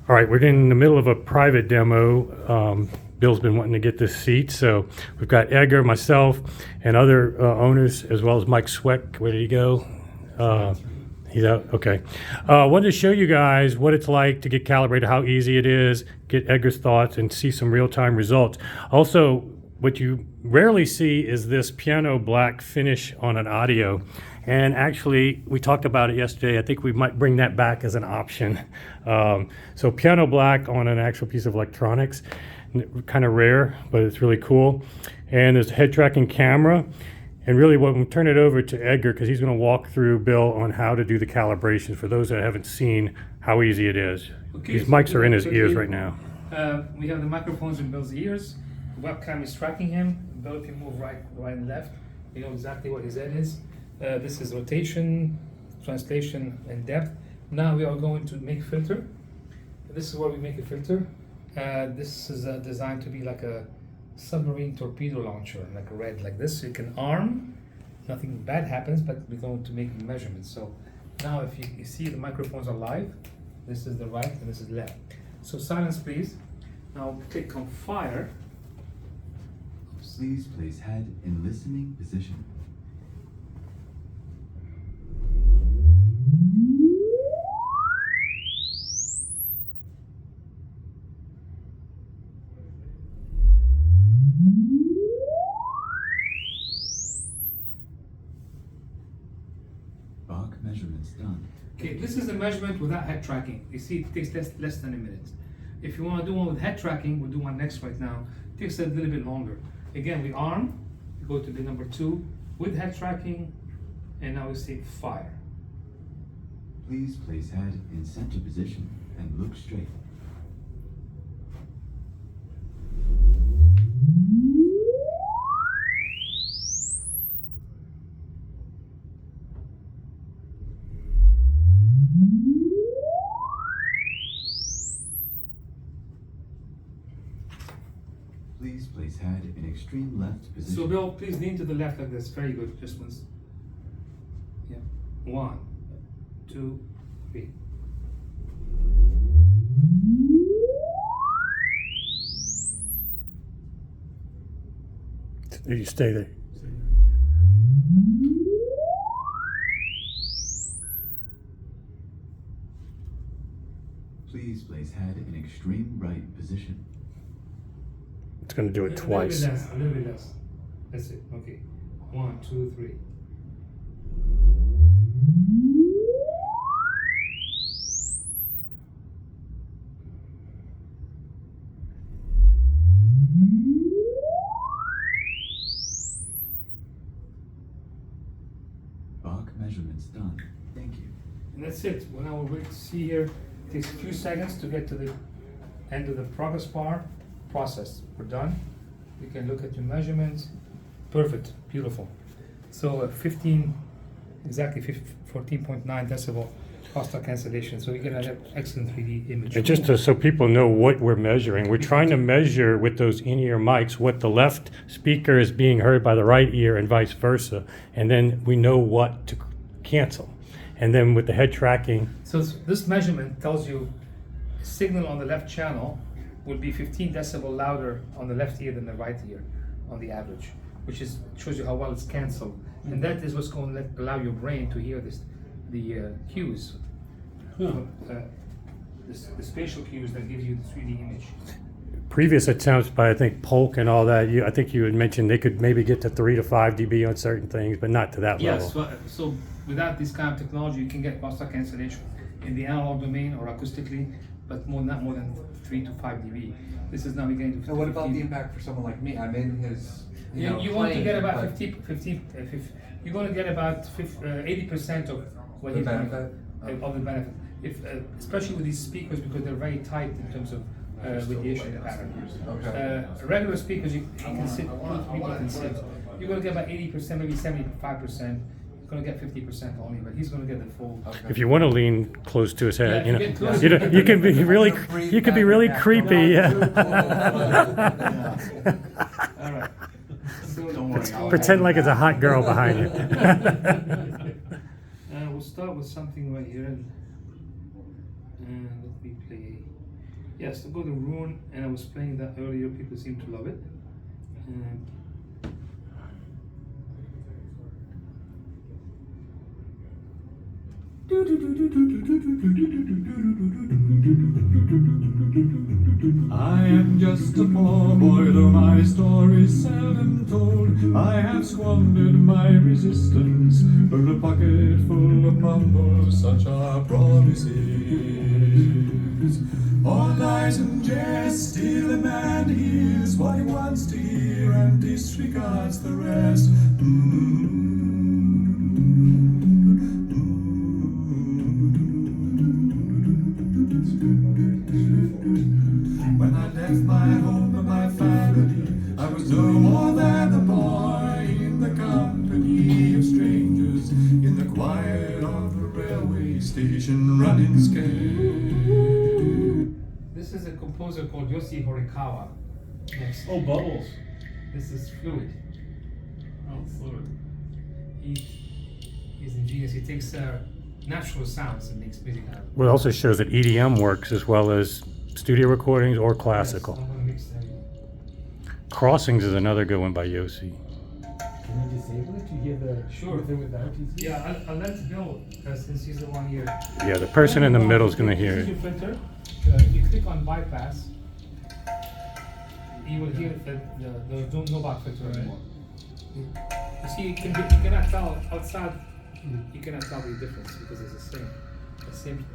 All right, we're in the middle of a private demo. Bill's been wanting to get this seat, so we've got Edgar, myself, and other owners, as well as Mike Sweck. Where did he go? He's out. Okay. Wanted to show you guys what it's like to get calibrated, how easy it is, get Edgar's thoughts, and see some real-time results. Also, what you rarely see is this piano black finish on an audio. And actually, we talked about it yesterday. I think we might bring that back as an option. So piano black on an actual piece of electronics, kind of rare, but it's really cool. And there's a head tracking camera. And really, we'll turn it over to Edgar because he's going to walk through Bill on how to do the calibration for those that haven't seen how easy it is. Okay, These mics are in his ears right now. We have the microphones in Bill's ears. The webcam is tracking him. Bill can move right and left. We know exactly what his head is. This is rotation, translation, and depth. Now we are going to make filter. This is where we make a filter. This is designed to be like a submarine torpedo launcher, like a red, like this. So you can arm, nothing bad happens, but we're going to make measurements. So now if you see the microphones are live, this is the right and this is left. So silence please. Now click on fire. Please place head in listening position. Bacch measurements done. Okay, this is the measurement without head tracking. You see, it takes less than a minute. If you want to do one with head tracking, we'll do one next right now. It takes a little bit longer. Again, we arm, we go to the number 2 with head tracking, and now we say fire. Please place head in center position and look straight. Please place head in extreme left position. So Bill, please lean to the left like this. Very good. Just once. Yeah. 1, 2, 3. You stay there. Please place head in extreme right position. It's going to do it twice. A little bit less. That's it. Okay. 1, 2, 3. Bacch measurements done. Thank you. And that's it. Well, now we're going to see here. It takes a few seconds to get to the end of the progress bar. Process. We're done. You can look at your measurements. Perfect. Beautiful. So 14.9 decibel crosstalk cancellation. So you get an excellent 3D image. And just so people know what we're measuring, we're trying to measure with those in-ear mics what the left speaker is being heard by the right ear and vice versa. And then we know what to cancel. And then with the head tracking. So this measurement tells you a signal on the left channel would be 15 decibel louder on the left ear than the right ear on the average, which shows you how well it's canceled. And that is what's going to allow your brain to hear the cues, the spatial cues that gives you the 3D image. Previous attempts by, I think, Polk and all that, I think you had mentioned they could maybe get to 3 to 5 dB on certain things, but not to that level. Yes, so without this kind of technology, you can get crosstalk cancellation in the analog domain or acoustically, but not more than 3 to 5 dB. This is now we're getting to 15. And what about the impact for someone like me? I'm in his, you want to get about 50, you're going to get about 80% of what the he's going benefit of the benefit. If especially with these speakers because they're very tight in terms of radiation pattern. Okay. Regular speakers you can sit, people can sit. You're going to get about 80%, maybe 75%. Going to get 50% only, but he's going to get the full. Okay. If you want to lean close to his head, Yeah, you if know, you get close, you can be really, you can be really creepy. Yeah. All right. So Don't worry. I'll Pretend like it's a hot girl behind you. we'll start with something right here, and let me play. Yes, to go to Rune, and I was playing that earlier. People seem to love it. And I am just a poor boy, though my story's seldom told. I have squandered my resistance for a pocket full of mumbles, such are promises. All lies and jest, still a man hears what he wants to hear and disregards the rest. When I left my home and my family, I was no more than a boy in the company of strangers, in the quiet of the railway station, running scared. this is a composer called Yoshi Horikawa. Next. Oh, bubbles. This is fluid. Oh, fluid. He's ingenious. He takes natural sounds and makes music out of it. Well, it also shows that EDM works as well as studio recordings or classical. Yes, I'm gonna mix them. Crossings is another good one by Yossi. Can you disable it to hear the Sure. with and without EZ? Yeah, I'll let Bill, since he's the one here. Yeah, the person in the middle is going to hear This is it. your filter. If you click on bypass, you will hear that there's no back filter anymore. You see, you cannot tell outside. You cannot tell the difference because it's the same.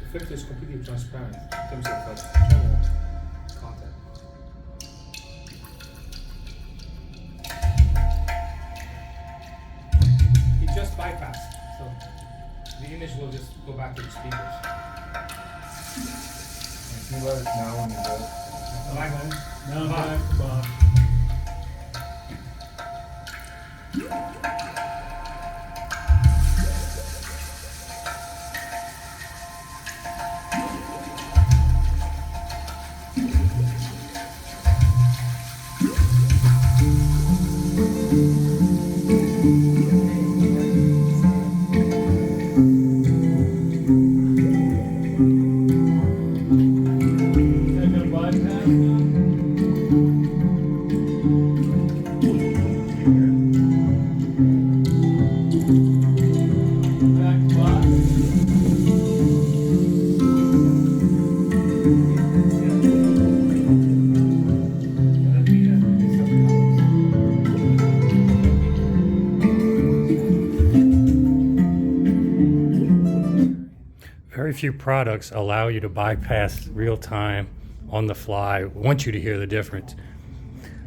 The filter is completely transparent in terms of channel content. You just bypass, so the image will just go back to the speakers. You let us know when you do it. Black. No, Bob. back, Bob. Second bypass now. Back, Bob. Very few products allow you to bypass real time on the fly, want you to hear the difference.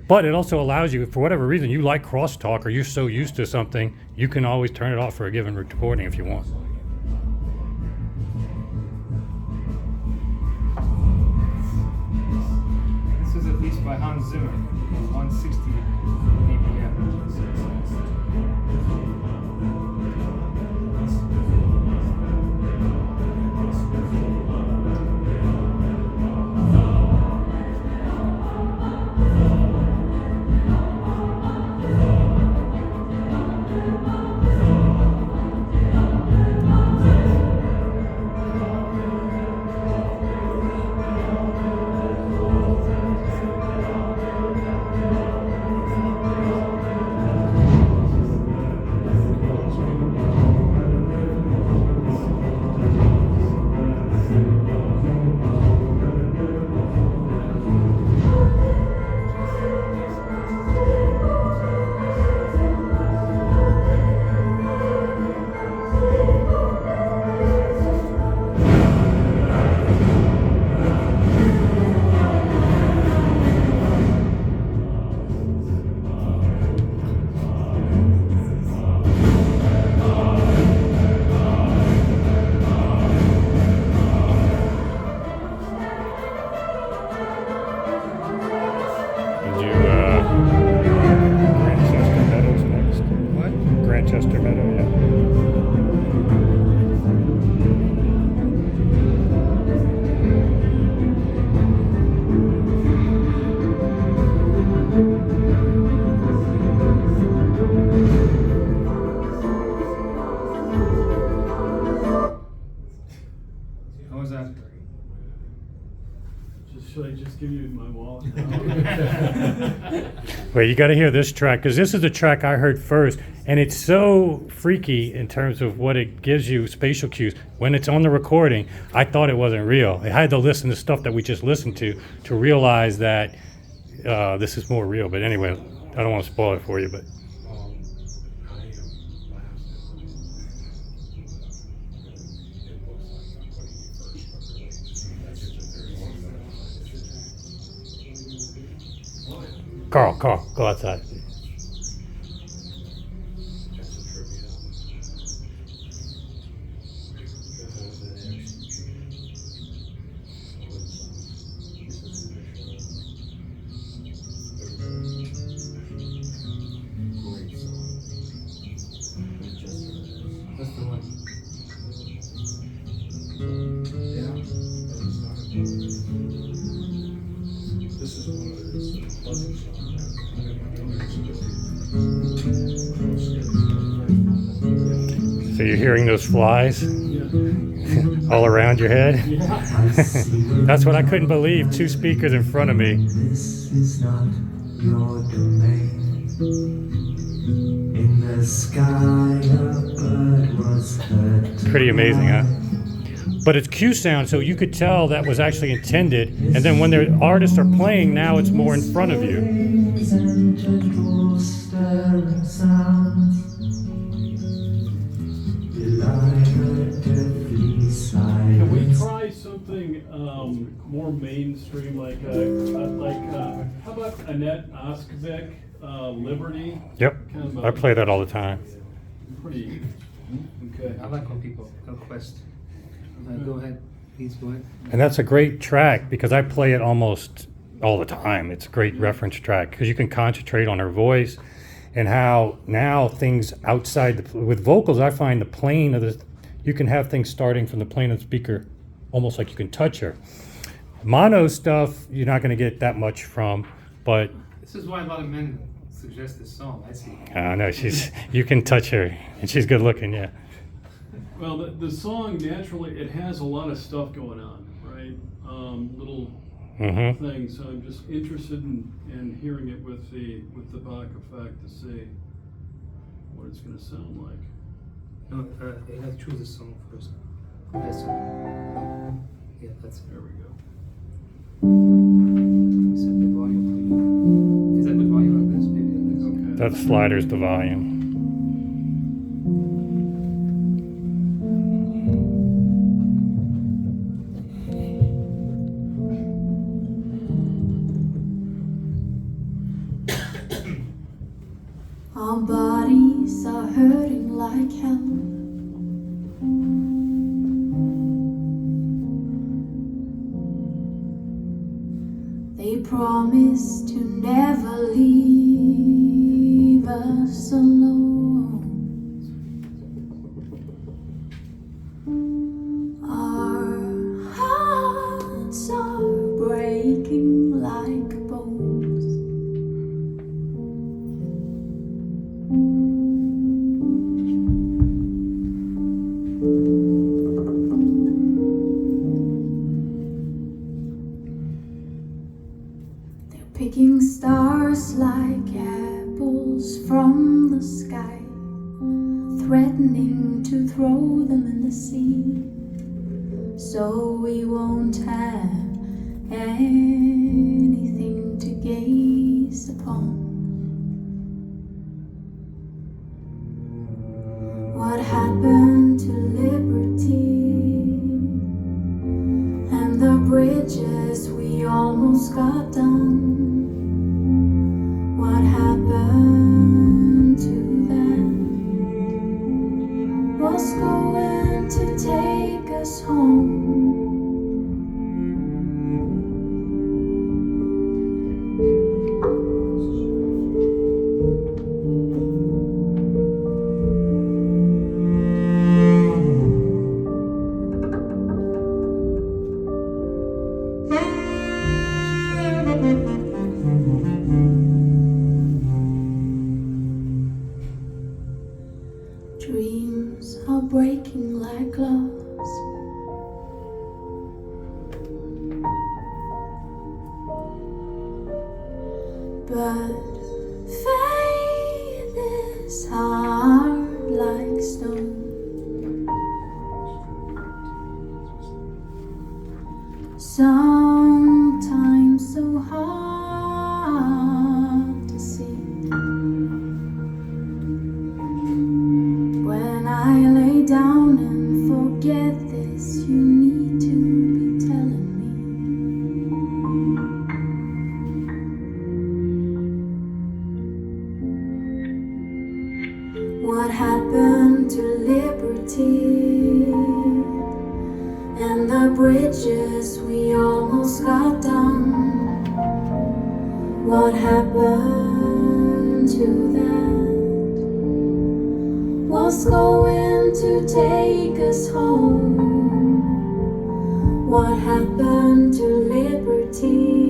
But it also allows you, for whatever reason, you like crosstalk or you're so used to something, you can always turn it off for a given recording if you want. This is a piece by Hans Zimmer, 160 BPM. Should I just give you my wallet now? Wait, you got to hear this track because this is the track I heard first, and it's so freaky in terms of what it gives you spatial cues. When it's on the recording, I thought it wasn't real. I had to listen to stuff that we just listened to realize that this is more real. But anyway, I don't want to spoil it for you, but. Carl, go outside. That's the one. This is one of those puzzle So you're hearing those flies Yeah. all around your head? Yeah. That's what I couldn't believe. 2 speakers in front of me. This is not your domain. In the sky, a bird was heard to Pretty amazing, huh? fly. But it's cue sound, so you could tell that was actually intended. And then when the artists are playing, now it's more in front of you. Winds and gentle stirring sounds belie the deathly Can we silence. try something more mainstream, like how about Annette Oskvik, Liberty? Yep, Kind of I play that all the time. Pretty. Okay. I like when people request. Go ahead, please go ahead. And that's a great track because I play it almost all the time. It's a great reference track because you can concentrate on her voice and how now things outside with vocals, I find the plane of the, you can have things starting from the plane of the speaker almost like you can touch her. Mono stuff, you're not going to get that much from, but This is why a lot of men suggest this song. I see. no, you can touch her and she's good looking, yeah. Well, the song naturally, it has a lot of stuff going on, right? Little Mm-hmm. things. So I'm just interested in hearing it with the Bach effect to see what it's going to sound like. No, you have to choose a song first. Yes, sir. Yeah, that's it. There we go. Set the volume for you. Is that good volume like this? Maybe like this. Okay. That slider's the volume. Our bodies are hurting like hell. They promise to never leave us alone. Our hearts are breaking like bones. They're picking stars like apples from the sky, threatening to throw them in the sea, so we won't have anything to gaze upon. What happened to liberty and the bridges we almost got done? What happened to them? What's going to take us home? but faith is hard like stone. Sometimes so hard to see. When I lay down and forget this, you need to be telling me. What happened to liberty and the bridges we almost got down? What happened to that? What's going to take us home? What happened to liberty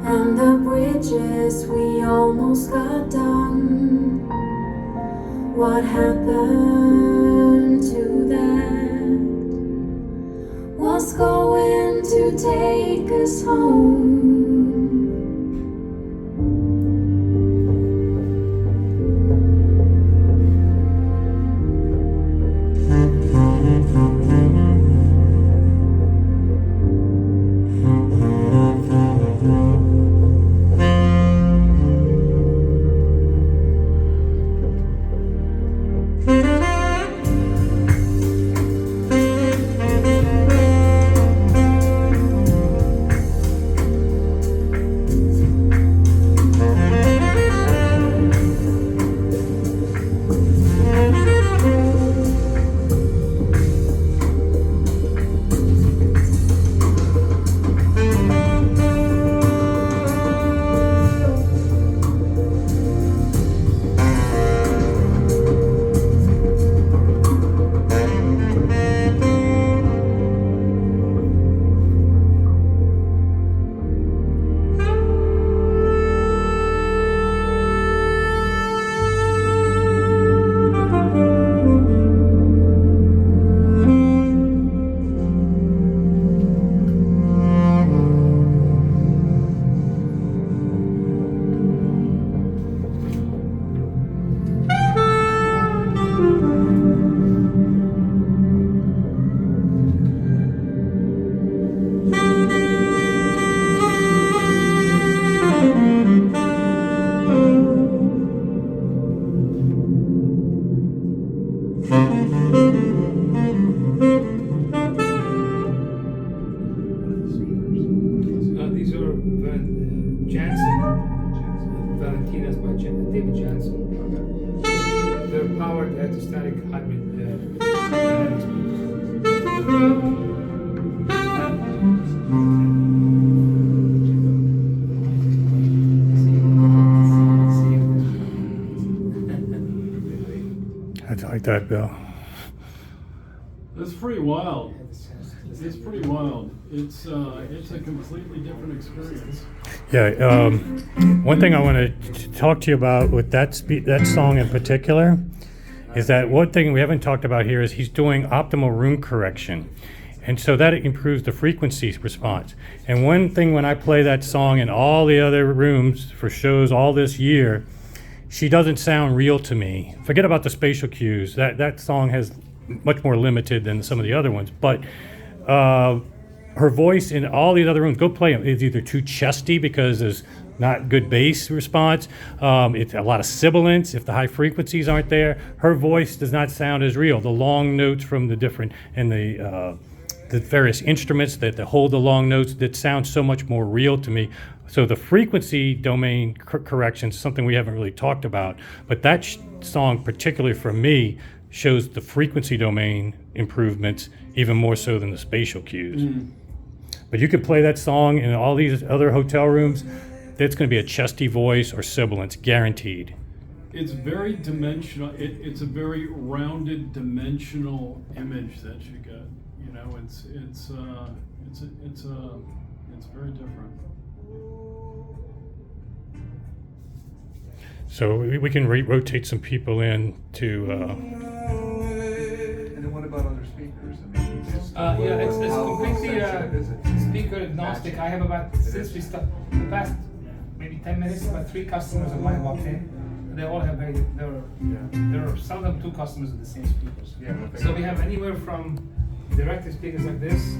and the bridges we almost got done? What happened to that? What's going to take us home? These are Jansen, Valentina's by David Jansen. They're powered electrostatic hybrid. I like that, Bill. That's pretty wild. It's pretty wild. It's a completely different experience. Yeah, one thing I want to talk to you about with that song in particular is that one thing we haven't talked about here is he's doing optimal room correction. And so that improves the frequency response. And one thing when I play that song in all the other rooms for shows all this year, she doesn't sound real to me. Forget about the spatial cues. That song has much more limited than some of the other ones. But her voice in all these other rooms, go play them. It's either too chesty because there's not good bass response. It's a lot of sibilance if the high frequencies aren't there. Her voice does not sound as real. The long notes from the different and the various instruments that hold the long notes that sound so much more real to me. So the frequency domain correction is something we haven't really talked about, but that song, particularly for me, shows the frequency domain improvements even more so than the spatial cues. But you could play that song in all these other hotel rooms, it's going to be a chesty voice or sibilance, guaranteed. It's very dimensional. It's a very rounded, dimensional image that you get. You know, it's very different. So we can rotate some people in to. And then what about other speakers? I mean, Yeah, it's how completely sensitive is it? speaker agnostic. I have about, since we started, the past maybe 10 minutes, about 3 customers of mine walked in. And they all have there are some of them 2 customers of the same speakers. So we have anywhere from directive speakers like this.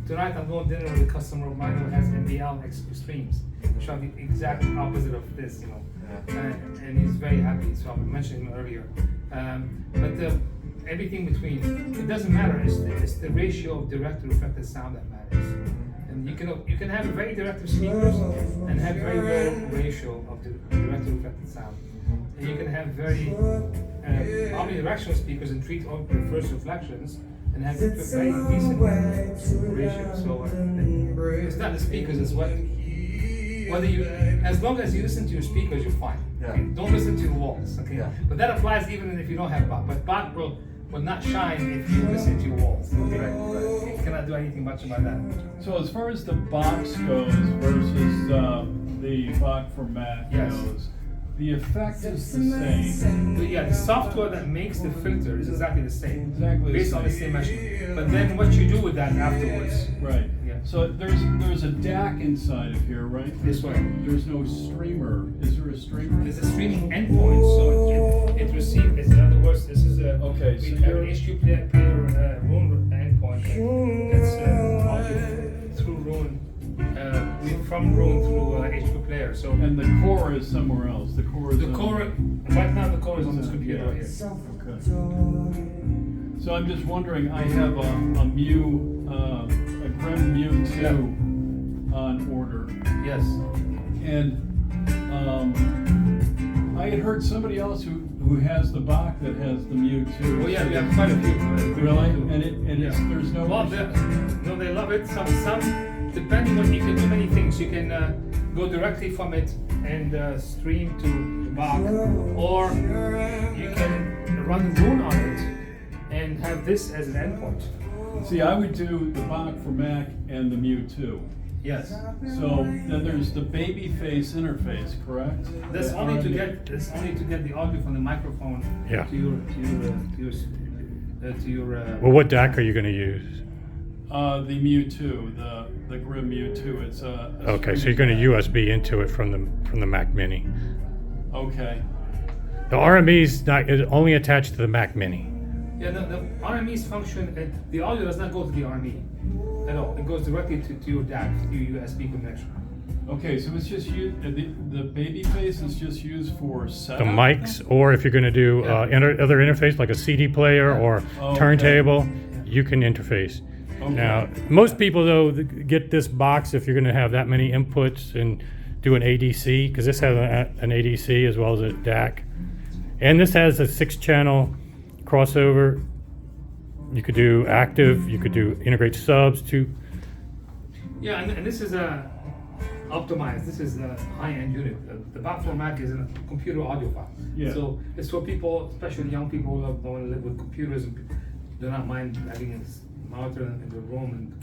Tonight I'm going to dinner with a customer of mine who has MBL Extremes, which are the exact opposite of this, you know. And he's very happy, so I mentioned him earlier. But everything between, it doesn't matter, it's the ratio of direct to reflected sound that matters. And you can have very directive speakers and have very low ratio of the direct to reflected sound. And you can have very omnidirectional speakers and treat all reverse reflections and have very decent ratio. So it's not the speakers, it's whether you, as long as you listen to your speakers, you're fine. Okay? Don't listen to your walls. Okay. But that applies even if you don't have Bach. But Bach will not shine if you listen to your walls. Okay. You cannot do anything much about that. So as far as the box goes versus the Bach for Mac goes, the effect is the same. The software that makes the filter is exactly the same. Exactly based on the same measurement. But then what you do with that afterwards. Right. Yeah. So there's a DAC inside of here, right? This way. There's no streamer. Is there a streamer? There's a streaming endpoint, so it receives. In other words, this is a Okay, so we have you're- an HQ player room endpoint. That's through Roon, from Roon through HQ player. So And the core is somewhere else. The core is the core right now the core is on this computer right here. Okay. So I'm just wondering. I have a Grim Mu 2 on order. Yes. And I had heard somebody else who has the Bach that has the Mu 2. Oh yeah, we have quite a few. Really? And it's there's no. Well, they love it. Some depending on, you can do many things. You can go directly from it and stream to Bach, or you can run Roon on it and have this as an endpoint. See, I would do the Bach for Mac and the Mu 2. Yes. So then there's the babyface interface, correct? That's only to get the audio from the microphone Yeah. to your. Well, what DAC are you going to use? The Mu 2, the Grim Mu 2. It's a Okay, so you're going to USB into it from the Mac Mini. Okay. The RME's not is only attached to the Mac Mini. Yeah, the RME's function, the audio does not go to the RME at all. It goes directly to your DAC, to your USB connection. Okay, so it's just the babyface is just used for The setup. mics, or if you're going to do other interface like a CD player or Okay. turntable, you can interface. Okay. Now, most people though get this box if you're going to have that many inputs and do an ADC, because this has an ADC as well as a DAC, and this has a 6-channel crossover. You could do active, you could do integrate subs too. Yeah, and this is optimized. This is a high-end unit. The Bach format is a computer audiophile. Yeah. So it's for people, especially young people who don't want to live with computers and do not mind having a monitor in the room and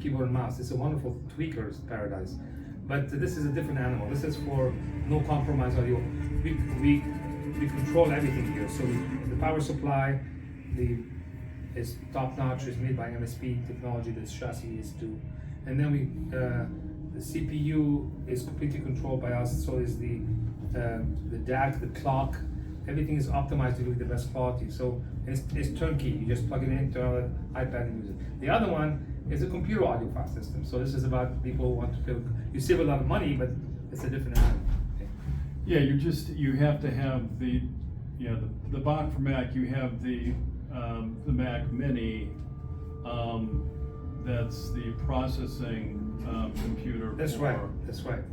keyboard and mouse. It's a wonderful tweaker's paradise. But this is a different animal. This is for no compromise audio. We control everything here. So the power supply, is top notch. It's made by MSP technology. This chassis is too. And then the CPU is completely controlled by us. So is the DAC, the clock. Everything is optimized to give the best quality. So it's turnkey. You just plug it into an iPad and use it. The other one is a computer audiophile system. So this is about people who want to feel. You save a lot of money, but it's a different animal. Yeah, you have to have the Bach for Mac. You have the Mac Mini. That's the processing computer. That's right. That's right.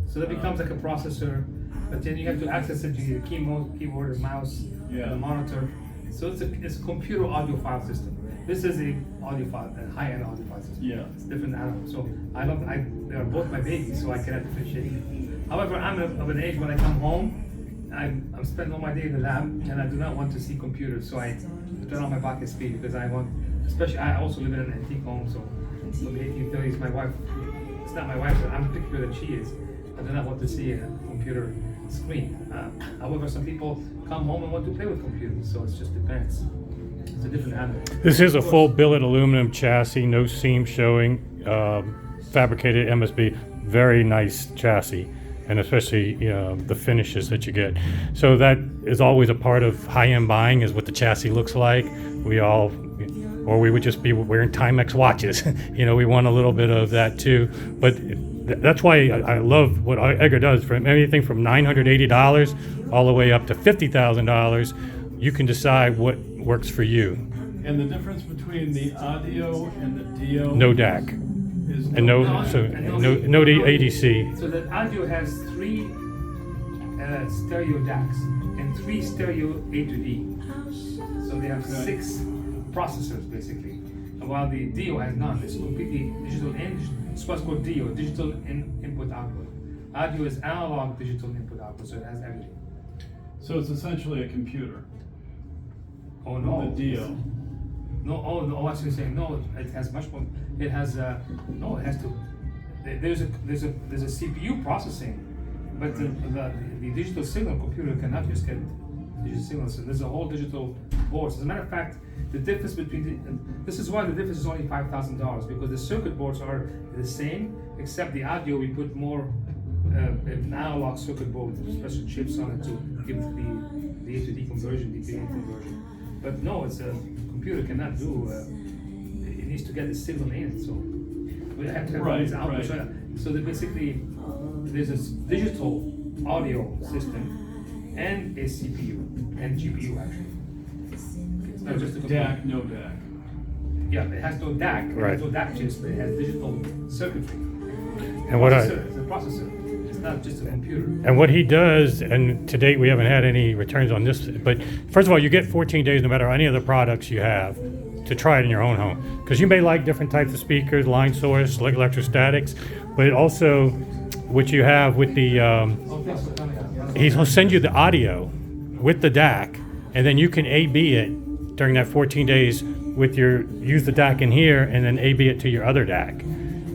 So that becomes like a processor, but then you have to access it to your keyboard and mouse, and the monitor. So it's a computer audiophile system. This is a high-end audiophile system. Yeah. It's a different animal. So they are both my babies, so I cannot differentiate it. However, I'm of an age when I come home, I'm spending all my day in the lab, and I do not want to see computers, so I turn on my Bach speed because I want, especially I also live in an antique home, so from the 1830s, my wife, it's not my wife, but I'm particular that she is. I do not want to see a computer screen. However, some people come home and want to play with computers, so it just depends. It's a different animal. This is a full billet aluminum chassis, no seam showing, fabricated MSB. very nice chassis, and especially the finishes that you get. So that is always a part of high-end buying, is what the chassis looks like. Or we would just be wearing Timex watches. We want a little bit of that too. But that's why I love what Edgar does. From anything from $980 all the way up to $50,000, you can decide what works for you. And the difference between the audio and the DO? No DAC. Is And no ADC. So the audio has 3 stereo DACs and 3 stereo A to D. So they have 6 processors basically. And while the DO has none, it's completely digital in. It's what's called DO, digital input output. Audio is analog digital input output, so it has everything. So it's essentially a computer. Oh no. The DO. No, oh no, what you're saying? No, it has much more. It has no, it has to. There's a CPU processing, but the digital signal computer cannot just get digital signals. So there's a whole digital board. As a matter of fact, the difference between this is why the difference is only $5,000, because the circuit boards are the same, except the audio we put more an analog circuit board with special chips on it to give the A to D conversion, the DA conversion. But no, it's a computer cannot do. It needs to get the signal in, so we have to have all these outputs. Right. So that basically, there's a digital audio system and a CPU and GPU actually. It's not just a computer. DAC, no DAC. Yeah, it has no DAC. It Right. has no DAC chips, but it has digital circuitry. And what It's a processor. It's not just a computer. And what he does, and to date we haven't had any returns on this, but first of all, you get 14 days no matter any of the products you have to try it in your own home. Because you may like different types of speakers, line source, like electrostatics, but also what you have with the, he'll send you the audio with the DAC, and then you can A/B it during that 14 days with use the DAC in here and then A/B it to your other DAC.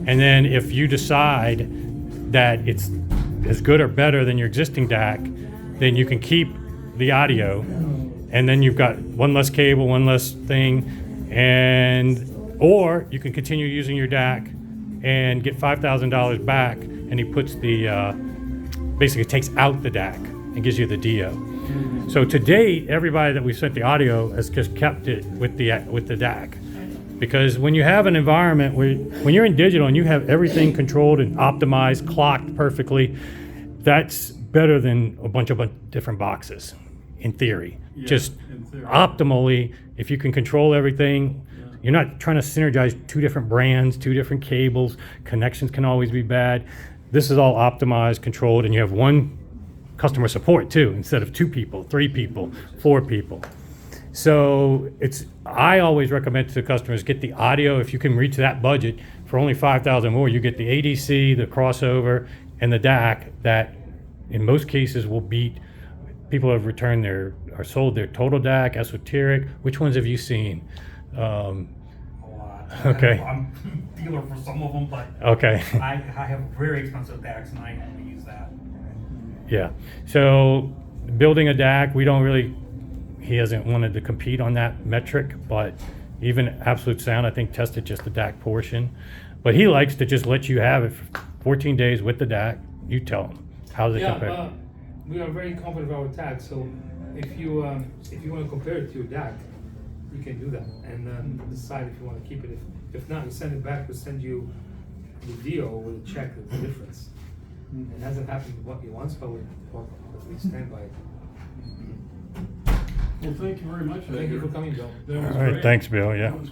And then if you decide that it's as good or better than your existing DAC, then you can keep the audio, and then you've got one less cable, one less thing, or you can continue using your DAC and get $5,000 back, and he puts basically takes out the DAC and gives you the DO. So to date, everybody that we sent the audio has just kept it with the DAC. Because when you have an environment when you're in digital and you have everything controlled and optimized, clocked perfectly, that's better than a bunch of different boxes, in theory. Yeah, Just in theory. optimally, if you can control everything, you're not trying to synergize 2 different brands, 2 different cables, connections can always be bad. This is all optimized, controlled, and you have one customer support too, instead of 2 people, 3 people, 4 people. So I always recommend to customers, get the audio. If you can reach that budget for only $5,000 more, you get the ADC, the crossover, and the DAC that in most cases will beat. People have returned or sold their total DAC, esoteric. Which ones have you seen? Okay. I'm dealer for some of them, but Okay. I have very expensive DACs and I only use that. Yeah. So building a DAC, he hasn't wanted to compete on that metric, but even Absolute Sound, I think, tested just the DAC portion. But he likes to just let you have it for 14 days with the DAC. You tell him. How does it compare? We are very confident of our DAC, so if you want to compare it to your DAC, you can do that and decide if you want to keep it. If not, we send it back. We'll send you the deal with a check of the difference. It hasn't happened once, but we stand by it. Well, thank you very much. Thank you for coming, Bill. That was All right. great. Thanks, Bill. Yeah. That was